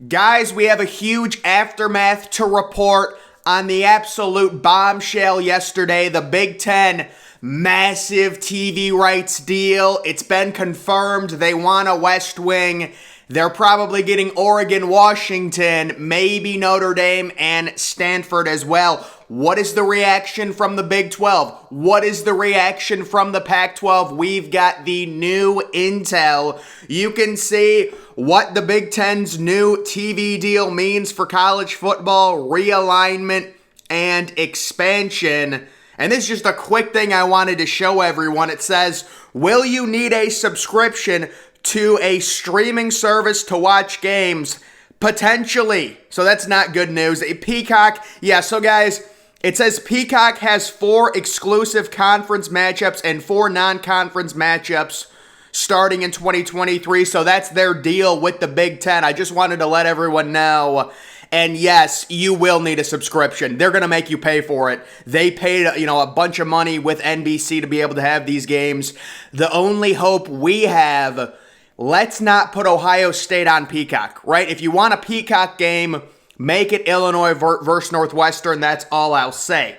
Guys, we have a huge aftermath to report on the absolute bombshell yesterday, the Big Ten massive TV rights deal. It's been confirmed they want a West Wing. They're probably getting Oregon, Washington, maybe Notre Dame, and Stanford as well. What is the reaction from the Big 12? What is the reaction from the Pac-12? We've got the new intel. You can see what the Big Ten's new TV deal means for college football, realignment, and expansion. And this is just a quick thing I wanted to show everyone. It says, will you need a subscription to a streaming service to watch games? Potentially. So that's not good news. Peacock, yeah, so guys, it says Peacock has 4 exclusive conference matchups and 4 non-conference matchups starting in 2023. So that's their deal with the Big Ten. I just wanted to let everyone know. And yes, you will need a subscription. They're going to make you pay for it. They paid, a bunch of money with NBC to be able to have these games. The only hope we have, let's not put Ohio State on Peacock, right? If you want a Peacock game, make it Illinois versus Northwestern. That's all I'll say.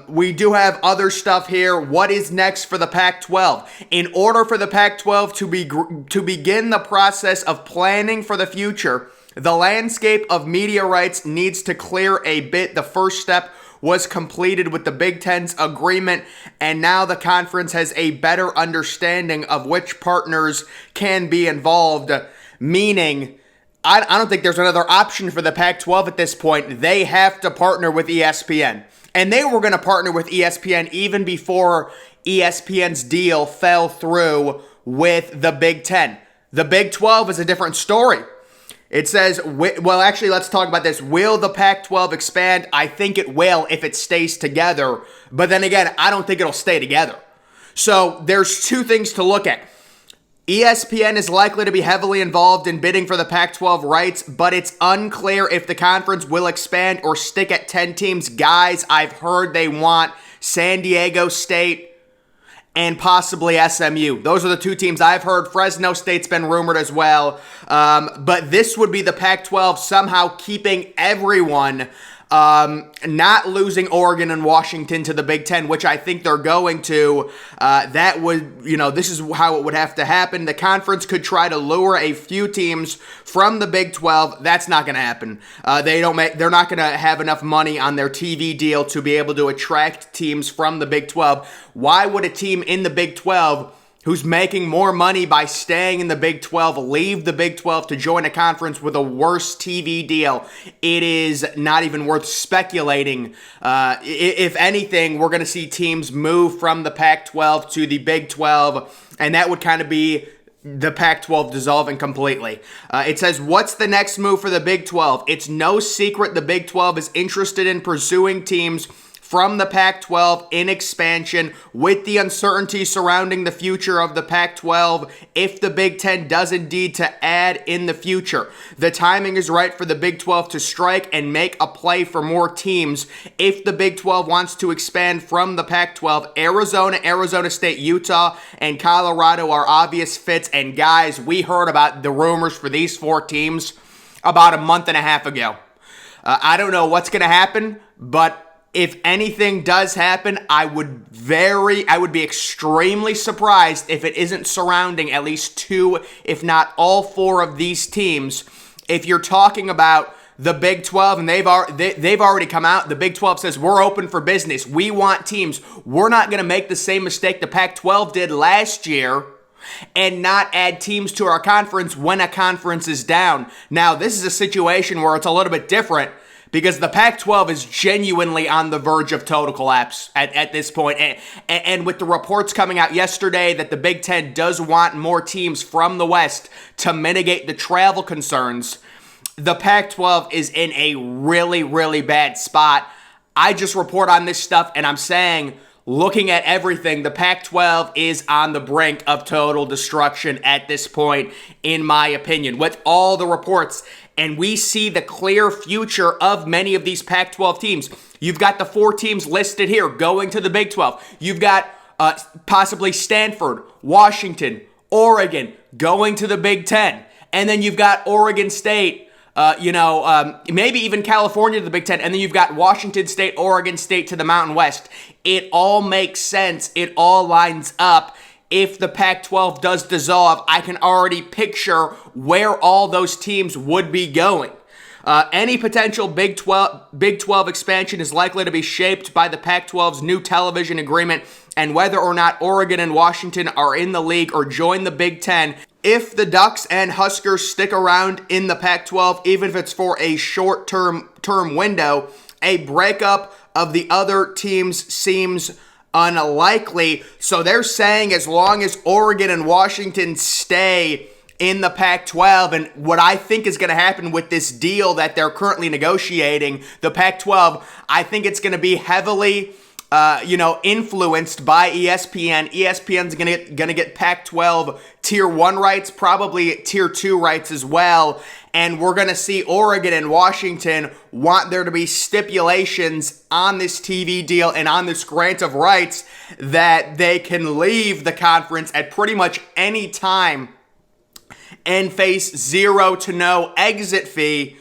We do have other stuff here. What is next for the Pac-12? In order for the Pac-12 to begin the process of planning for the future, the landscape of media rights needs to clear a bit. The first step was completed with the Big Ten's agreement, and now the conference has a better understanding of which partners can be involved, meaning I don't think there's another option for the Pac-12 at this point. They have to partner with ESPN. And they were going to partner with ESPN even before ESPN's deal fell through with the Big Ten. The Big 12 is a different story. It says, well, actually, let's talk about this. Will the Pac-12 expand? I think it will if it stays together. But then again, I don't think it'll stay together. So there's 2 things to look at. ESPN is likely to be heavily involved in bidding for the Pac-12 rights, but it's unclear if the conference will expand or stick at 10 teams. Guys, I've heard they want San Diego State and possibly SMU. Those are the 2 teams I've heard. Fresno State's been rumored as well. But this would be the Pac-12 somehow keeping everyone, not losing Oregon and Washington to the Big Ten, which I think they're going to. That would, this is how it would have to happen. The conference could try to lure a few teams from the Big 12. That's not going to happen. They're not going to have enough money on their TV deal to be able to attract teams from the Big 12. Why would a team in the Big 12 who's making more money by staying in the Big 12, leave the Big 12 to join a conference with a worse TV deal? It is not even worth speculating. If anything, we're going to see teams move from the Pac-12 to the Big 12, and that would kind of be the Pac-12 dissolving completely. It says, what's the next move for the Big 12? It's no secret the Big 12 is interested in pursuing teams from the Pac-12 in expansion. With the uncertainty surrounding the future of the Pac-12, if the Big Ten does indeed to add in the future, the timing is right for the Big 12 to strike and make a play for more teams. If the Big 12 wants to expand from the Pac-12, Arizona State, Utah, and Colorado are obvious fits. And guys, we heard about the rumors for these 4 teams about a month and a half ago. I don't know what's going to happen, but if anything does happen, I would be extremely surprised if it isn't surrounding at least 2, if not all 4 of these teams. If you're talking about the Big 12, and they've already come out, the Big 12 says, we're open for business. We want teams. We're not going to make the same mistake the Pac-12 did last year and not add teams to our conference when a conference is down. Now, this is a situation where it's a little bit different, because the Pac-12 is genuinely on the verge of total collapse at this point. And with the reports coming out yesterday that the Big Ten does want more teams from the West to mitigate the travel concerns, the Pac-12 is in a really, really bad spot. I just report on this stuff, and I'm saying, looking at everything, the Pac-12 is on the brink of total destruction at this point, in my opinion, with all the reports. And we see the clear future of many of these Pac-12 teams. You've got the 4 teams listed here going to the Big 12. You've got possibly Stanford, Washington, Oregon going to the Big Ten. And then you've got Oregon State, maybe even California to the Big Ten. And then you've got Washington State, Oregon State to the Mountain West. It all makes sense. It all lines up. If the Pac-12 does dissolve, I can already picture where all those teams would be going. Any potential Big 12 expansion is likely to be shaped by the Pac-12's new television agreement and whether or not Oregon and Washington are in the league or join the Big Ten. If the Ducks and Huskers stick around in the Pac-12, even if it's for a short-term window, a breakup of the other teams seems unlikely. So they're saying as long as Oregon and Washington stay in the Pac-12, and what I think is going to happen with this deal that they're currently negotiating, the Pac-12, I think it's going to be heavily influenced by ESPN. ESPN's gonna get Pac-12 Tier 1 rights, probably Tier 2 rights as well. And we're gonna see Oregon and Washington want there to be stipulations on this TV deal and on this grant of rights that they can leave the conference at pretty much any time and face zero to no exit fee.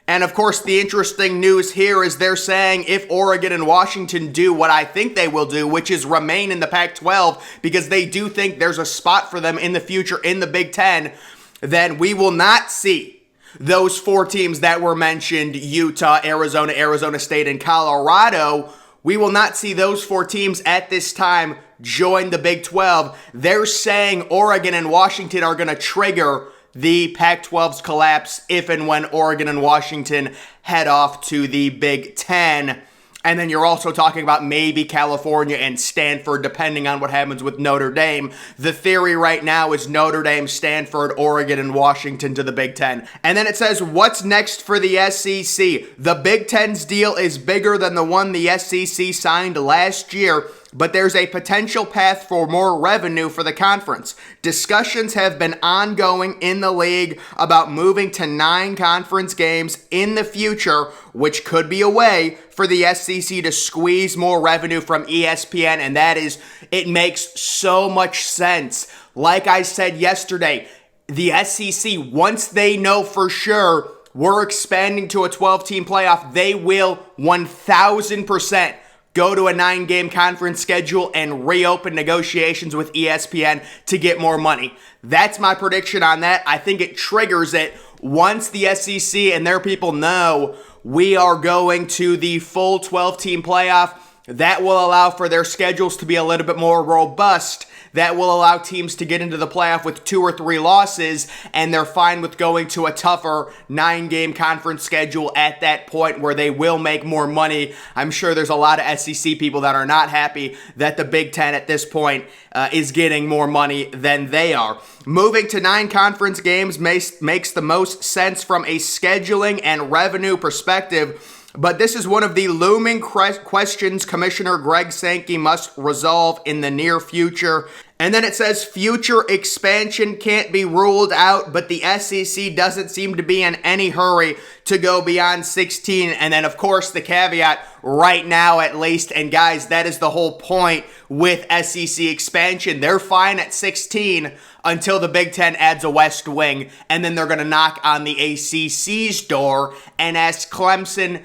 And of course, the interesting news here is they're saying if Oregon and Washington do what I think they will do, which is remain in the Pac-12, because they do think there's a spot for them in the future in the Big Ten, then we will not see those four teams that were mentioned, Utah, Arizona, Arizona State, and Colorado. We will not see those four teams at this time join the Big 12. They're saying Oregon and Washington are going to trigger the Pac-12's collapse if and when Oregon and Washington head off to the Big Ten. And then you're also talking about maybe California and Stanford, depending on what happens with Notre Dame. The theory right now is Notre Dame, Stanford, Oregon, and Washington to the Big Ten. And then it says, what's next for the SEC? The Big Ten's deal is bigger than the one the SEC signed last year, but there's a potential path for more revenue for the conference. Discussions have been ongoing in the league about moving to 9 conference games in the future, which could be a way for the SEC to squeeze more revenue from ESPN, and it makes so much sense. Like I said yesterday, the SEC, once they know for sure we're expanding to a 12-team playoff, they will 1,000% go to a 9-game conference schedule and reopen negotiations with ESPN to get more money. That's my prediction on that. I think it triggers it once the SEC and their people know we are going to the full 12-team playoff. That will allow for their schedules to be a little bit more robust. That will allow teams to get into the playoff with 2 or 3 losses, and they're fine with going to a tougher 9-game conference schedule at that point where they will make more money. I'm sure there's a lot of SEC people that are not happy that the Big Ten at this point is getting more money than they are. Moving to 9 conference games makes the most sense from a scheduling and revenue perspective. But this is one of the looming questions Commissioner Greg Sankey must resolve in the near future. And then it says future expansion can't be ruled out, but the SEC doesn't seem to be in any hurry to go beyond 16. And then, of course, the caveat right now at least, and guys, that is the whole point with SEC expansion. They're fine at 16 until the Big Ten adds a West Wing, and then they're going to knock on the ACC's door and ask Clemson,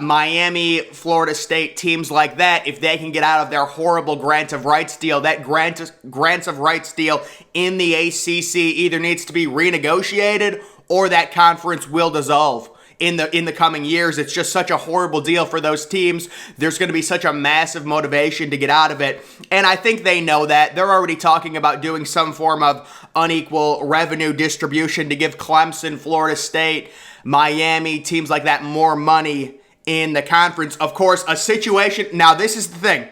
Miami, Florida State, teams like that, if they can get out of their horrible grant of rights deal. That grants of rights deal in the ACC either needs to be renegotiated or that conference will dissolve in the coming years. It's just such a horrible deal for those teams. There's going to be such a massive motivation to get out of it. And I think they know that. They're already talking about doing some form of unequal revenue distribution to give Clemson, Florida State, Miami, teams like that more money in the conference. Of course, now this is the thing.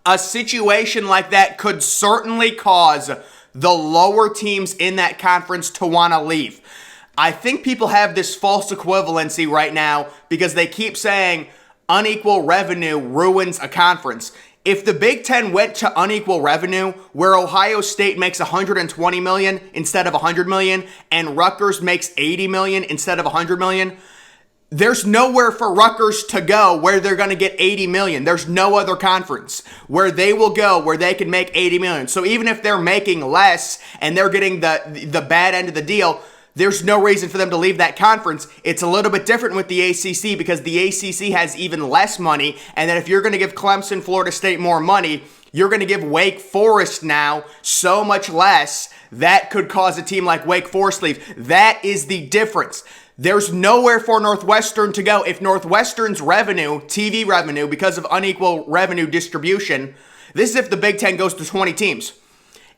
A situation like that could certainly cause the lower teams in that conference to want to leave. I think people have this false equivalency right now because they keep saying unequal revenue ruins a conference. If the Big Ten went to unequal revenue, where Ohio State makes $120 million instead of $100 million, and Rutgers makes $80 million instead of $100 million, There's nowhere for Rutgers to go where they're going to get 80 million. There's no other conference where they will go where they can make 80 million. So even if they're making less and they're getting the bad end of the deal, there's no reason for them to leave that conference. It's a little bit different with the ACC because the ACC has even less money. And then if you're going to give Clemson, Florida State more money, you're going to give Wake Forest now so much less. That could cause a team like Wake Forest leave. That is the difference. There's nowhere for Northwestern to go. If Northwestern's revenue, TV revenue, because of unequal revenue distribution, this is if the Big Ten goes to 20 teams.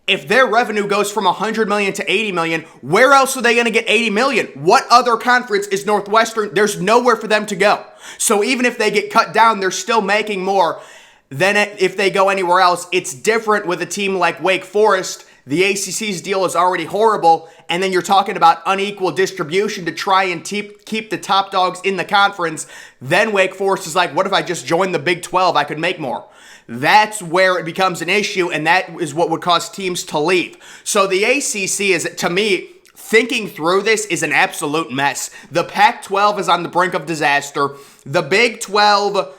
If their revenue goes from 100 million to 80 million, where else are they going to get 80 million? What other conference is Northwestern? There's nowhere for them to go. So even if they get cut down, they're still making more than if they go anywhere else. It's different with a team like Wake Forest. The ACC's deal is already horrible, and then you're talking about unequal distribution to try and keep the top dogs in the conference. Then Wake Forest is like, what if I just joined the Big 12? I could make more. That's where it becomes an issue, and that is what would cause teams to leave. So the ACC is, to me, thinking through this is an absolute mess. The Pac-12 is on the brink of disaster. The Big 12,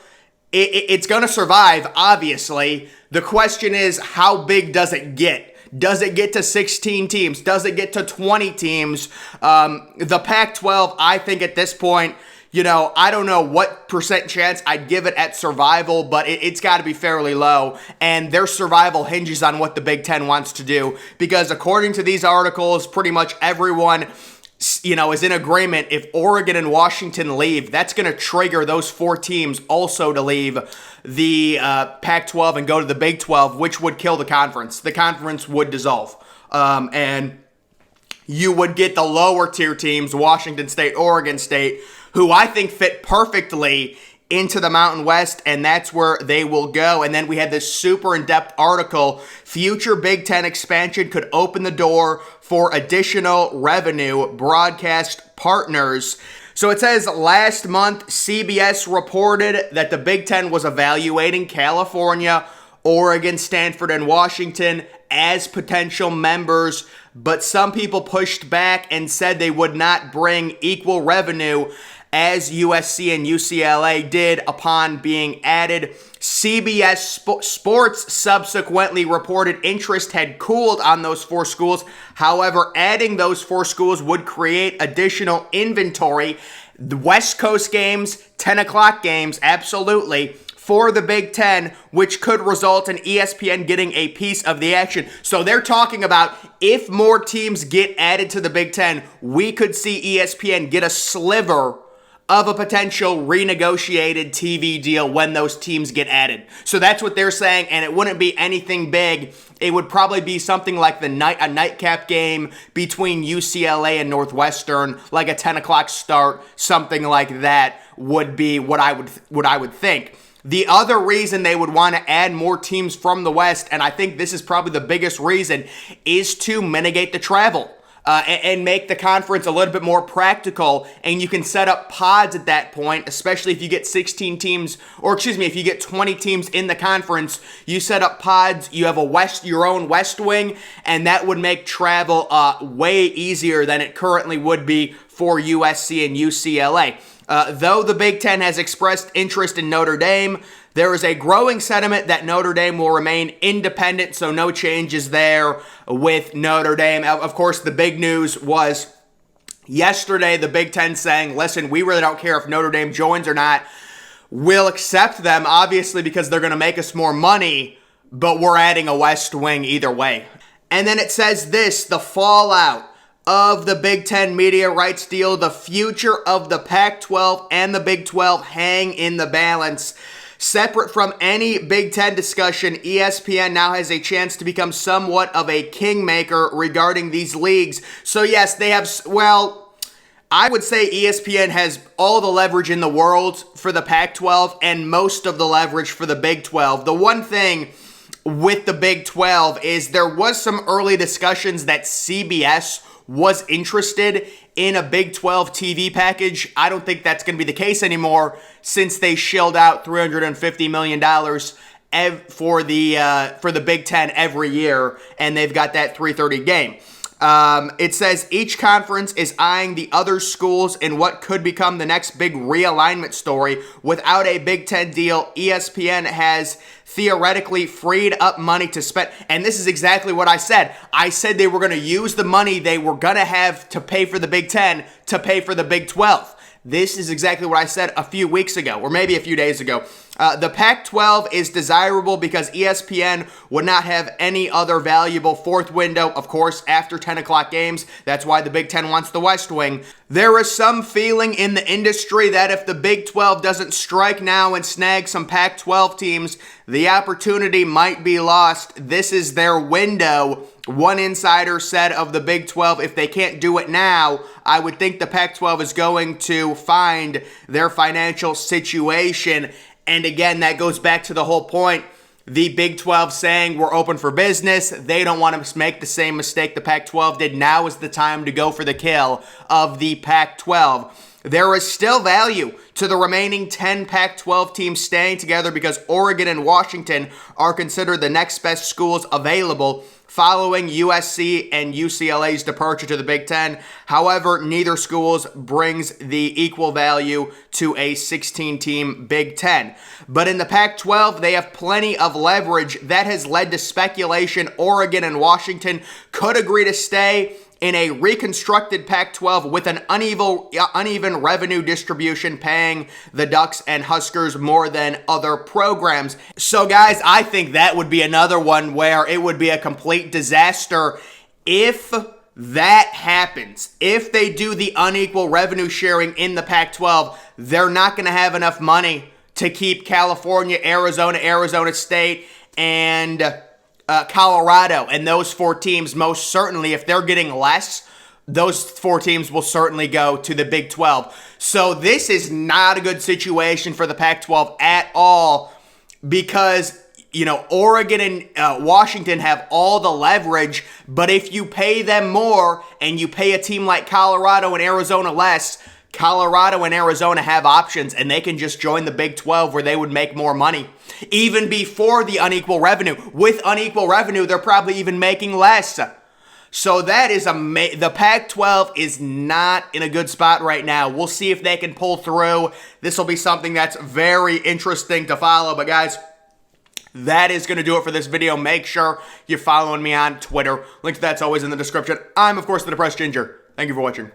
it's going to survive, obviously. The question is, how big does it get? Does it get to 16 teams? Does it get to 20 teams? The Pac-12, I think at this point, I don't know what percent chance I'd give it at survival, but it's got to be fairly low. And their survival hinges on what the Big Ten wants to do. Because according to these articles, pretty much everyone is in agreement. If Oregon and Washington leave, that's going to trigger those 4 teams also to leave the Pac-12 and go to the Big 12, which would kill the conference. The conference would dissolve. And you would get the lower tier teams, Washington State, Oregon State, who I think fit perfectly into the Mountain West, and that's where they will go. And then we had this super in-depth article. Future Big Ten expansion could open the door for additional revenue broadcast partners. So it says last month, CBS reported that the Big Ten was evaluating California, Oregon, Stanford, and Washington as potential members, but some people pushed back and said they would not bring equal revenue as USC and UCLA did upon being added. CBS Sports subsequently reported interest had cooled on those 4 schools. However, adding those 4 schools would create additional inventory. The West Coast games, 10 o'clock games, absolutely, for the Big Ten, which could result in ESPN getting a piece of the action. So they're talking about if more teams get added to the Big Ten, we could see ESPN get a sliver of a potential renegotiated TV deal when those teams get added. So that's what they're saying, and it wouldn't be anything big. It would probably be something like a nightcap game between UCLA and Northwestern, like a 10 o'clock start, something like that would be what I would think. The other reason they would want to add more teams from the West, and I think this is probably the biggest reason, is to mitigate the travel. And make the conference a little bit more practical, and you can set up pods at that point, especially if you get 16 teams, if you get 20 teams in the conference, you set up pods, you have your own West Wing, and that would make travel way easier than it currently would be for USC and UCLA. Though the Big Ten has expressed interest in Notre Dame, there is a growing sentiment that Notre Dame will remain independent, so no changes there with Notre Dame. Of course, the big news was yesterday, the Big Ten saying, listen, we really don't care if Notre Dame joins or not. We'll accept them, obviously, because they're going to make us more money, but we're adding a West Wing either way. And then it says this, the fallout of the Big Ten media rights deal, the future of the Pac-12 and the Big 12 hang in the balance. Separate from any Big Ten discussion, ESPN now has a chance to become somewhat of a kingmaker regarding these leagues. So yes, they have, I would say ESPN has all the leverage in the world for the Pac-12 and most of the leverage for the Big 12. The one thing with the Big 12 is there was some early discussions that CBS was interested in a Big 12 TV package. I don't think that's going to be the case anymore since they shelled out $350 million for the Big Ten every year, and they've got that 3:30 game. It says each conference is eyeing the other schools in what could become the next big realignment story. Without a Big Ten deal, ESPN has theoretically freed up money to spend. And this is exactly what I said. I said they were going to use the money they were going to have to pay for the Big Ten to pay for the Big 12. This is exactly what I said a few weeks ago, or maybe a few days ago. The Pac-12 is desirable because ESPN would not have any other valuable fourth window, of course, after 10 o'clock games. That's why the Big Ten wants the West Wing. There is some feeling in the industry that if the Big 12 doesn't strike now and snag some Pac-12 teams, the opportunity might be lost. This is their window. One insider said of the Big 12, if they can't do it now, I would think the Pac-12 is going to find their financial situation. And again, that goes back to the whole point. The Big 12 saying we're open for business. They don't want to make the same mistake the Pac-12 did. Now is the time to go for the kill of the Pac-12. There is still value to the remaining 10 Pac-12 teams staying together because Oregon and Washington are considered the next best schools available following USC and UCLA's departure to the Big Ten. However, neither schools brings the equal value to a 16-team Big Ten. But in the Pac-12, they have plenty of leverage. That has led to speculation Oregon and Washington could agree to stay in a reconstructed Pac-12 with an uneven revenue distribution, paying the Ducks and Huskers more than other programs. So guys, I think that would be another one where it would be a complete disaster if that happens. If they do the unequal revenue sharing in the Pac-12, they're not going to have enough money to keep California, Arizona State, and Colorado, and those four teams, most certainly, if they're getting less, those four teams will certainly go to the Big 12. So this is not a good situation for the Pac-12 at all because, you know, Oregon and Washington have all the leverage, but if you pay them more and you pay a team like Colorado and Arizona less, Colorado and Arizona have options, and they can just join the Big 12 where they would make more money. Even before the unequal revenue. With unequal revenue, they're probably even making less. So that is the Pac-12 is not in a good spot right now. We'll see if they can pull through. This will be something that's very interesting to follow. But guys, that is going to do it for this video. Make sure you're following me on Twitter. Link to that's always in the description. I'm, of course, the Depressed Ginger. Thank you for watching.